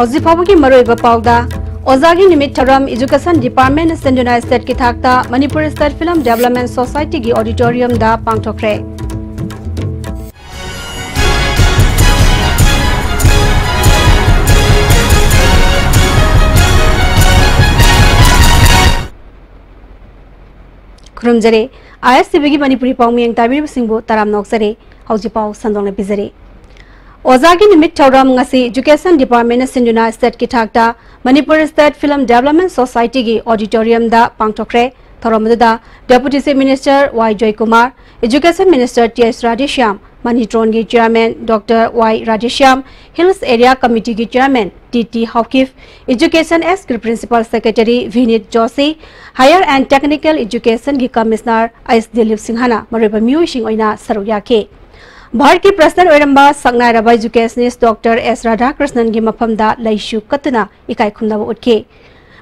हौजी फावगी मरोइबा पाउदा ओजागी निमित थरम एजुकेशन डिपार्टमेंट सेंजुना स्टेट की थाकता Manipur state film development society की ऑडिटोरियम दा पांगथोखरे। खुरुमजरे ISTV की मणिपुरी पाउमियंग ताबिर सिंबो तराम नोक्सरे हौजी पाउ संदोंग बिजरे ओजागी निमित थौरम ngasi एजुकेशन डिपार्टमेंट सिंजुना स्टेट की थाकता Manipur state film development society की ऑडिटोरियम दा पांगथोखरे। थौरमदा deputy chief minister Y Jaikumar, education minister TS Radheshyam, मनीट्रोन की chairman doctor Y Radheshyam, hills area committee की chairman TT Haokip, education X की principal secretary Vineet Joshi, higher and technical education की कमिश्नर एस दिलीप सिंहाना मरुब म्यूसिंग ओइना सरुक याखे। भारत की प्रेसिडेंट ओरंबा संगनायरबा एजुकेशनिस्ट डॉक्टर एस राधाकृष्णन की मफमदा लैशु कतना इकाई खुमनब उठके।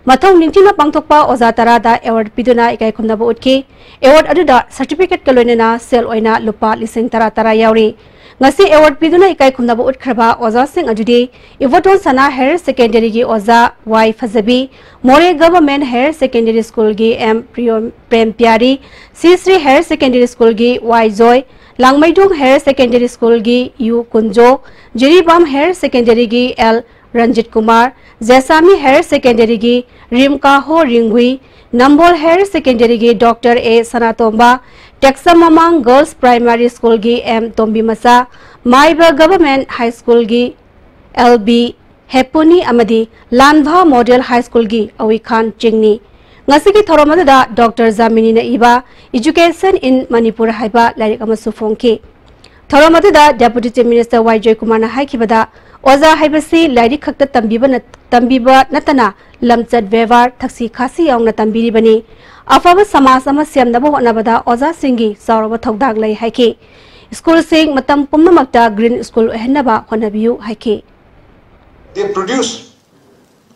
मथौ निंथिना पांगथोकपा ओजा तरादा एवार्ड पिदुना इकाई खुमनब उठके। एवार्ड अदुदा सर्टिफिकेट का लोइनना सेल ओइना लुपा लिसिंग तरा यावरी। ngasi एवार्ड पिदुना इकाई खुमनब उठखरबा ओजा सिंह अजुदी इवोटोन सना हायर सेकेंडरी की ओजा वाई फजबी, Moreh government higher secondary school की M Prem Pyari, Shri higher secondary school की Y Joy, Langmeidong higher secondary school की U Kunjo, Jiribam higher secondary की L Ranjit Kumar, Jessami higher secondary की रिमका हो रिंगुई, नंबोल हायर सेकेंडरी की डॉक्टर ए सनातोंबा, टेक्सममांग गर्ल्स प्राइमरी स्कूल की एम तोम्बी मसा, माइबा गवर्नमेंट हाई स्कूल की LB हेपुनी अमदी लानभा मॉडल हाई स्कूल की अवी खान चिंगनी। ngasi ki thoromada doctor Jamini ना इबा एजुकेशन इन मणिपुर हाइबा लाइक अमसु फोंके। थोरमदा deputy chief minister Y Joykumar ना हाइखिबदा ओजा हाइबसी लाइक खक्त तंबीबा नतना लमचत व्यवहार थक्सी खासी यावना तंबीरिबनी अफब समाज अमा सेमनबा होनबदा ओजा सिंगी सौरव थौदाग लै हाइके। स्कूल सिंग मतम पुम्ममक्ता ग्रीन स्कूल हेनबा होनबियु हाइके। They produce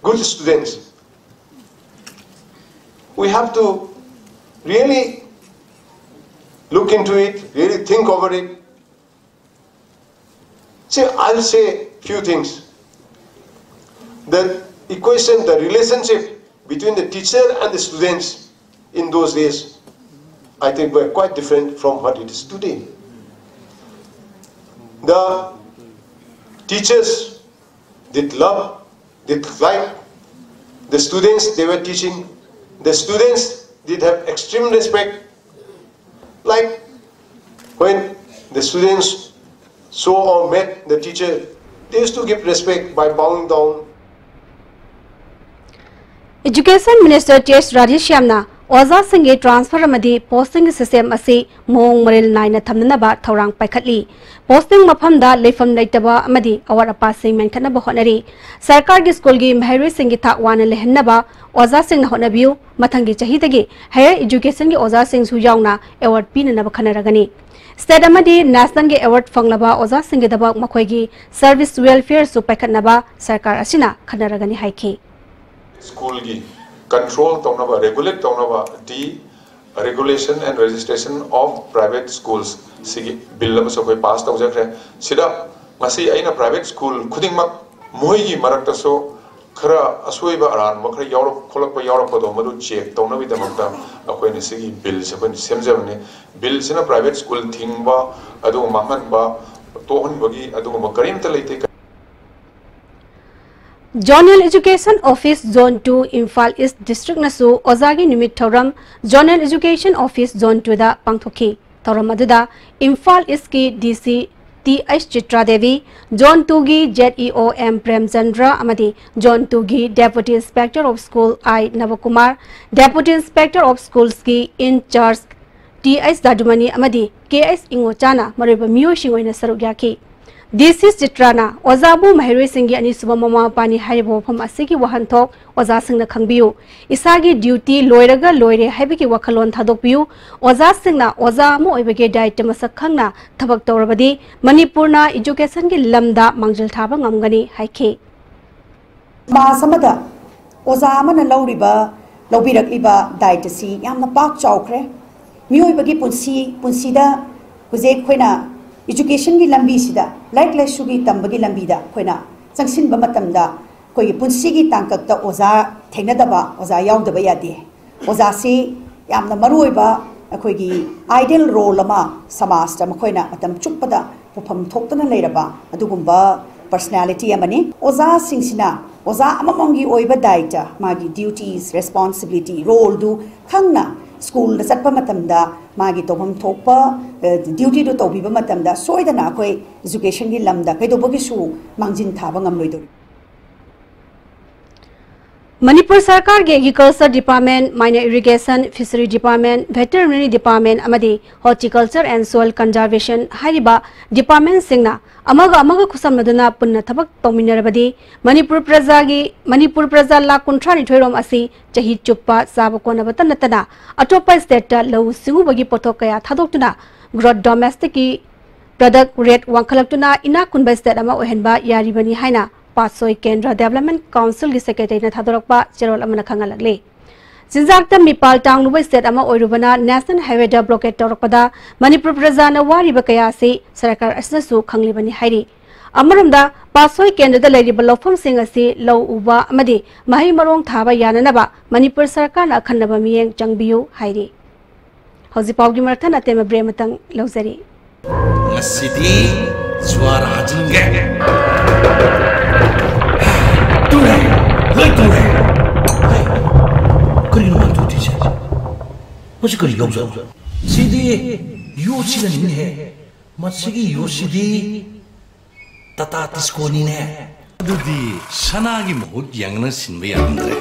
good students. We have to really look into it, really think over it. See, I'll say few things. The equation, the relationship between the teacher and the students in those days, I think were quite different from what it is today. The teachers did love, did like the students they were teaching. The students did have extreme respect. Like when the students saw or met the teacher, they used to give respect by bowing down. Education Minister TS Radheshyamna ओजा सिंगे transfer अमदी posting system असी मोंग मरेल Naina थमनबा थौरांग पाइखटली। Posting मफमदा लेफम लेतबा अमदी अवर अपा सिंग मेंखनबा honorary. सरकार की school की महरी सिंगी थाक वाना लेहनबा ओजा सिंग होनबियु मथंगी चहिदगी हायर एजुकेशन की ओजा सिंग सु यावना अवार्ड पिननबा खनरगनी। स्टेट अमदी नेशनल के अवार्ड फंगलबा ओजा सिंगे दबा मखोयगी सर्विस वेलफेयर सु पाइखटनबा सरकार असिना खनरगनी हाइखे। स्कूल की control taunaba, regulate taunaba, regulation and registration of private schools. Sigi bill lam so koi pass tau jakre. Sida ngasi aina private school khuding mak moi gi marak ta so khara asoi ba aran ma khara yawrok kholak pa yawrok pa do madu check tauna bi damakta akoi ni sigi bill se ban semjabne bill sina private school thingba adu mahan ba to hon bagi adu ma karim ta leite. Zonal Education Office Zone 2 Imphal East District Nasu Ozagi Nimit Thoram Zonal Education Office Zone 2 da Pangthoki Thoram aduda Imphal East ki DC TH Chitra Devi, Zone 2 gi ZEO M Premchandra amadi Zone 2 gi Deputy Inspector of School I Navakumar, Deputy Inspector of Schools ki in charge TS Dadumani amadi KS Ingochana mariba miyosing oina sarugya ki. This is Chitrana Ozabu Mahiri Singi and Isuba Mama Pani Haribo from Asiki Wahantok Oza Sing the Kangbiu Isagi duty Loiraga Loire Habiki Wakalon Tadokbiu Oza Singna Oza Mo Ibeke Diet Masakanga Tabak Torabadi Manipurna Education ki Lamda Mangjal Taba Ngamgani Haike Masamada Oza Mana Lauriba Lobirak Iba Diet Si Yamna Park Chokre Mu Ibaki Punsida Uze Quena Education की लंबी सिदा like लाइसु की तंबगी लंबी दा कोइना संगसिन बमतम दा कोई पुंसी की तांकत ओजा थेंगनदबा ओजा याउदबा यादे ओजा से यामना मरुइबा अखोगी आइडियल रोल अमा समाज ता मखोइना मतम चुप्पदा पुफम थोक्तना लेरबा अदुगुंबा पर्सनालिटी अमनी ओजा सिंगसिना ओजा अममंगी ओइबा दायित्व मागी ड्यूटीज रेस्पॉन्सिबिलिटी रोल दु खंगना स्कूल दा चटपा मतमदा मागी तोबम थोपा ड्यूटी दु तोबिबा मतमदा सोइदना अखोई एजुकेशन की लमदा कैदोबगी सु मांगजिन थाबा ngamloido मणिपुर सरकार के agriculture department minor irrigation fishery department veterinary department अमदी हॉर्टिकल्चर एंड सोइल कंजर्वेशन हाइबा डिपार्टमेंट सिंगना अमग खुसमदुना पुन्ना थबक तौमिनरबदी मणिपुर प्रजा लाख 130 असी चही चुप्पा साब कोनबत नतना अटोपा स्टेट लौ सिंगुबगी पोथोक कया थादोक्तुना ग्रोथ डोमेस्टिक की प्रोडक्ट रेट वांखलक्तुना इना कुनबा स्टेट अमा ओहेनबा यारिबनी हाइना पासोई केंद्र डेवलपमेंट काउंसिल की सेक्रेटरी थादोरक्पा चेरोल अमना खंगलक्ले जिंजाक्ता मिपाल टांगलुब स्टेट अमा ओइरुबना नेशनल हाईवे दा ब्लॉकेट तौरक्पदा मणिपुर प्रजाना वारिबा कया से सरकार असनसु खंगलिबनी हाइरी अमरमदा पासोई केंद्र दा लेरिबा लौफम सिंग असि लौ उबा अमदि महि मरोंग थाबा याननबा मणिपुर सरकार ना खन्नबा मियेंग चंगबियु हाइरी हौजि पाउगी मरथन अतेम ब्रेमतंग लौजरी ngasi디 suara hajinge 그리 놈만 도대체 어찌 그리 용서 시디 요시가 니네 마치기 요시디 따따 디스코니네 아두디 사나기 못 양는 신비 안드레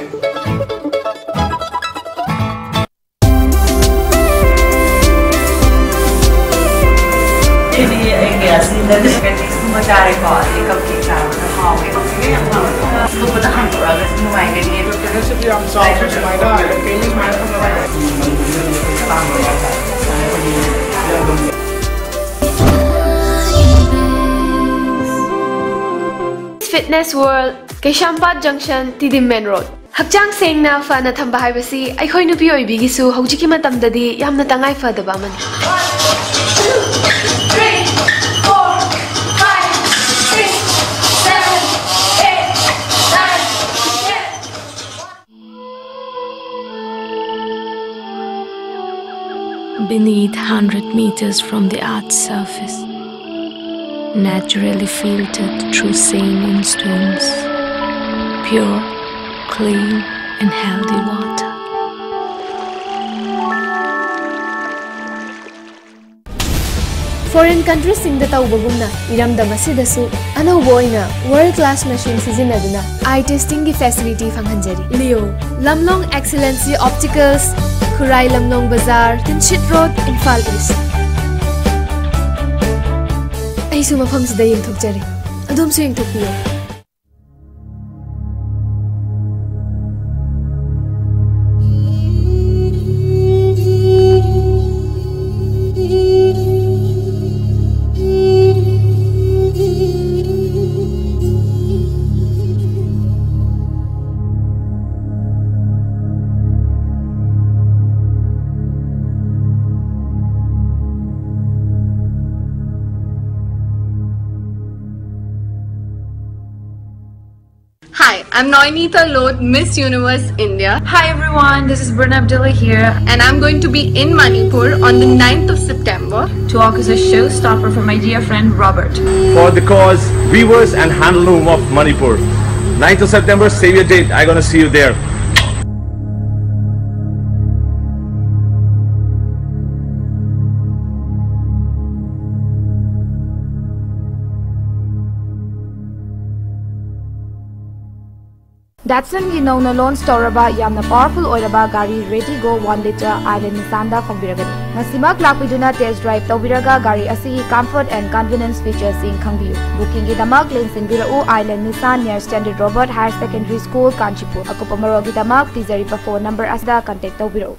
ini asli dari semua cara kau ikut kita mau ikut ini yang mau lu bertahan terus semua ini itu seperti yang saya semua ada kayaknya Fitness World Kayshampat Junction Tidim Main Road Hakjang sengna fana thamba haibasi aikhoi nupi oibigisu hojiki matamdadi yamna tangai fadaba man 1 beneath 100 meters from the Earth's surface, naturally filtered through saline stones, pure, clean and healthy water. Foreign countries singda tawbagumna iramdam asidasu anauba oina world class machine sizinaduna eye testing gi facility fanghanjari Leo Lamlong Excellency Opticals Khurai Lamlong Bazaar Tinchit Road Imphal East aisu mafam sida yengthokjari adom su yengthokpiyo Hi, I'm Noinita Lode, Miss Universe India. Hi everyone, this is Bruna Abdullah here. And I'm going to be in Manipur on the 9th of September to walk as a showstopper for my dear friend Robert. For the cause, Weavers and Handloom of Manipur. 9th of September, save your date. I'm gonna see you there. Datsun gi nona launch toraba yamna powerful oiraba gari Ready Go 1 liter Island Nissan da phongbiragani. Masima klakpiduna test drive tawbiraga gari asi comfort and convenience features in khangbiu. Booking gi damak link sinbirau Island Nissan near Standard Robert Higher Secondary School Kanchipur. Akupamaro gi damak tizari pa phone number asda contact tawbirau.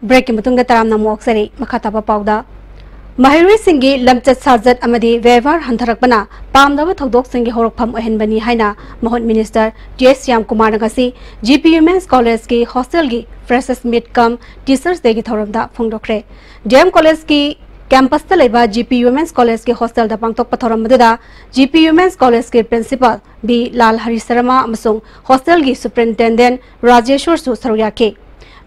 Break ki mutunga taram namok sari makhataba pauda Mahirui Singi Lamchat Sajat Amadi Vevar Hantarakbana Pamdava Thodok Singi Horokpam Ohenbani Haina Mahon Minister J.S. Yam Kumar Nagasi GPU Men's College ki Hostel ki Freshers Meet Come Teachers Day ki Thoramda Phongdokre DM College ki campus लेबा GP Women's College के hostel दा पांगथोक पथोरम मदुदा GP Women's College के principal B लाल Hari Sharma अमसुंग hostel की superintendent Rajeshwar सु सरुया के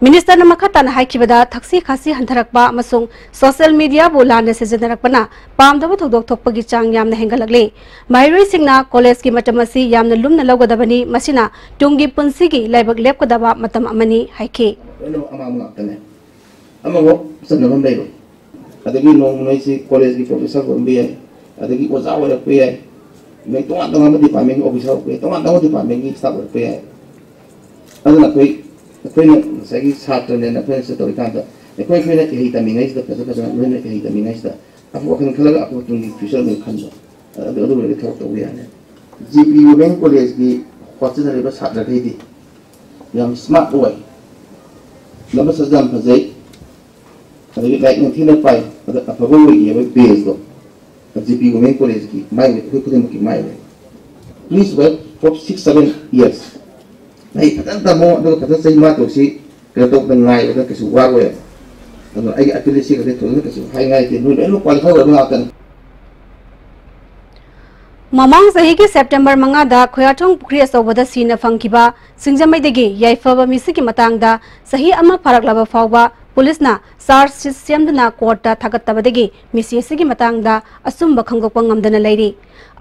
minister न मखतान हाइखिबदा थक्सी खासी हंथरकबा अमसुंग social media बु लाने सिजनरकपना पामदब थोदोक थोकपगी चांग यामना हेंगलकले माइरोई सिंगना कॉलेज की मतमसी यामना लुमना लौगदबनी मसिना टुंगी पुंसीगी लाइबक लेपकदबा मतम अमनी हाइखे अमगो सनबम लेबो अदगी नोंगनैसी कॉलेज की प्रोफेसर बनबी है अदगी ओजा वरकपे है मैं तोंगा डिपार्टमेंट ऑफिसर पे तोंगा डिपार्टमेंट की स्टाफ वरकपे है अदना कोई सही छात्र ने अपने से तौर कांदा कोई कहीं तमीनाइज लोने कहीं तमीनाइज अब वखन खलग अब तुंगी फ्यूचर में खंदो अदो ले थोक तो याने GP Women's College की हॉस्टल लेबा छात्र खैदी याम स्मार्ट बॉय लबा सजाम फजै अदगी लाइक नथिना पाई अफगो ये बेस दो GP Women's College की माय कोई खुद की my please wait for 6-7 years नहीं पता तमो तो पता सही बात होसी के तो बनाई तो किसी वार वे तो आई एक्चुअली सी के तो किसी हाई गाय के नो नो क्वालिफाई हो आतन ममांग सही के सेप्टेम्बर मंगा दा खोयाथोंग पुखरी असौबदा सीना फंगिबा सिंगजमैदगी याइफबा मिसिकी मतंगदा सही अमा फरकलबा फावबा पुलिसना चार्ज सिस्टमदना कोर्टा थागतबदगी मिसी असिगी मतंगदा असुंबा खंगोकपा ngamdana लेरी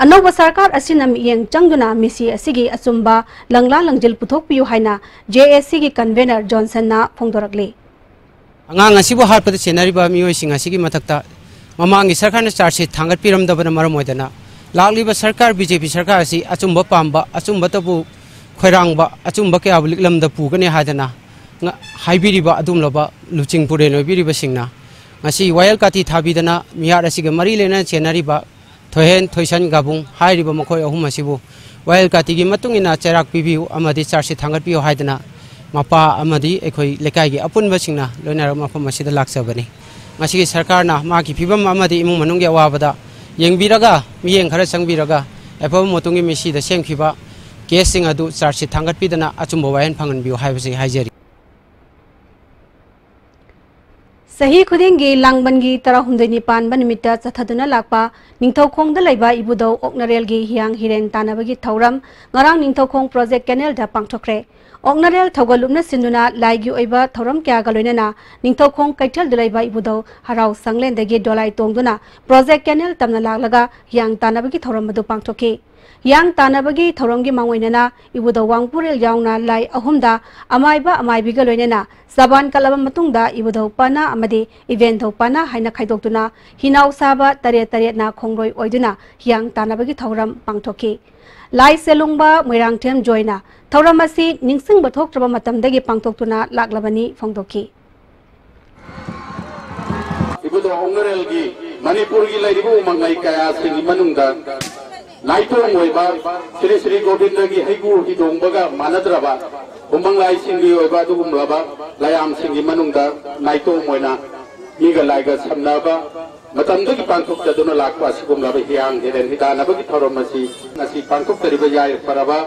अनौबा सरकार असिना मियेंग चंगदुना मिसी असिगी असुंबा लंगला लंगजिल पुथोकपियु हाइना JSC की कन्वेनर जॉनसन ना फोंदोरकले अंगांग असिबो हारपद सेनारिबा मियोइसिंग असिगी मथक्ता ममांगी सरकारना चार्ज से थांगत पिरमदबना मरम ओइदना लाग्लिबा सरकार BJP सरकार असि अचुंबा पांबा अचुंबा तबु खोइरांगबा अचुंबा के आबलिकलमदा पुगने हादना हाइबिरिबा अदुमलबा लुचिंग पुरेन ओइबिरिबा सिंगना ngasi wayal kati thabidana miyar asiga mari lena chenariba thohen thoisan gabung hairiba mokoi ahum asibu wayal kati gi matung ina cherak pibiu amadi charsi thangat piu haidana mapa amadi ekhoi lekai gi apunba singna loina mafam asida laksabani ngasi gi sarkar na ma gi pibam amadi imung manung gi awabada yengbiraga miyeng khara sangbiraga epom motungi misi da sengkhiba case sing adu charsi thangat pidana achumbo wayan phangan biu haibasi haijeri सही खुदेंगी लांगबनगी तरहुंदनी पानबा निमित्ता चथदुना लाकपा निंगथौखोंगदा लैबा इबुदौ ओकनरेलगी हियांग हिरेन तानाबगी थौरम ngarang निंगथौखोंग प्रोजेक्ट कैनल दा पांगथोखरे ओकनरेल थौगलुमना सिनुना लाइगी ओइबा थौरम क्या गलोइना निंगथौखोंग कैथल दुलैबा इबुदौ हराव संगलेंदगी डोलाई तोंगदुना प्रोजेक्ट कैनल तमना लागलगा हियांग तानाबगी थौरम मदु पांगथोखे yang tanabagi thoronggi mangoinana ibuda wangpurel yaungna lai ahumda amaiba amaibiga loinena saban kalaba matungda ibuda pana amadi event thopana haina khaidoktuna hinau saba tare tare na khongroi oiduna yang tanabagi thoram pangthoki lai selungba moirangthem joina thoram asi ningsing bathok traba matamdagi pangtoktuna laklabani phongdoki ibuda ongrelgi manipurgi laibu mangai kaya singi manungda नाइटोंग ओइबा श्री श्री गोविंद की हैगु हिदोंबगा मानद्रबा उमंगलाई सिंगी ओइबा दुगुमलाबा लायाम सिंगी मनुंगदा नाइटोंग ओइना मिगा लाइगा समनाबा मतमदगी पांथोक्तदुना लाकपा सिगुमलाबा हियांग हेरेन हिदानाबगी थौरमसी नसी पांथोक्तरिबा याय फराबा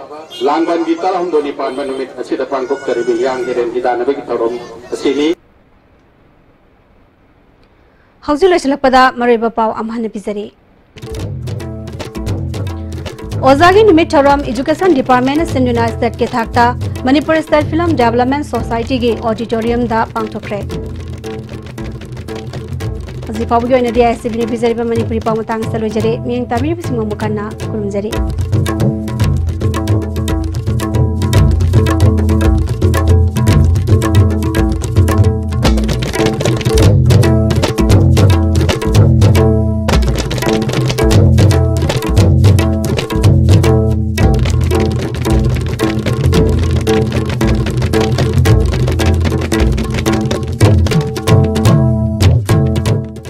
लांगबनगी तरहुंदोनि पानबा नुमित असिदा पांथोक्तरिबा हियांग हेरेन हिदानाबगी थौरम असिनी हौजु लैसलपदा मरेबा पाव अमहन पिजरी ओजागी निमित थौरम एजुकेशन डिपार्टमेंट सिंधुना स्टेट के थाकता Manipur state film development society के ऑडिटोरियम दा पांगथोखरे हजि फावगी ओइना DICB नि बिजरिबा मणिपुरी पाव मतंग सलोइजरे मियंग ताबिरिबसिंग मुखन्ना खुलुमजरी।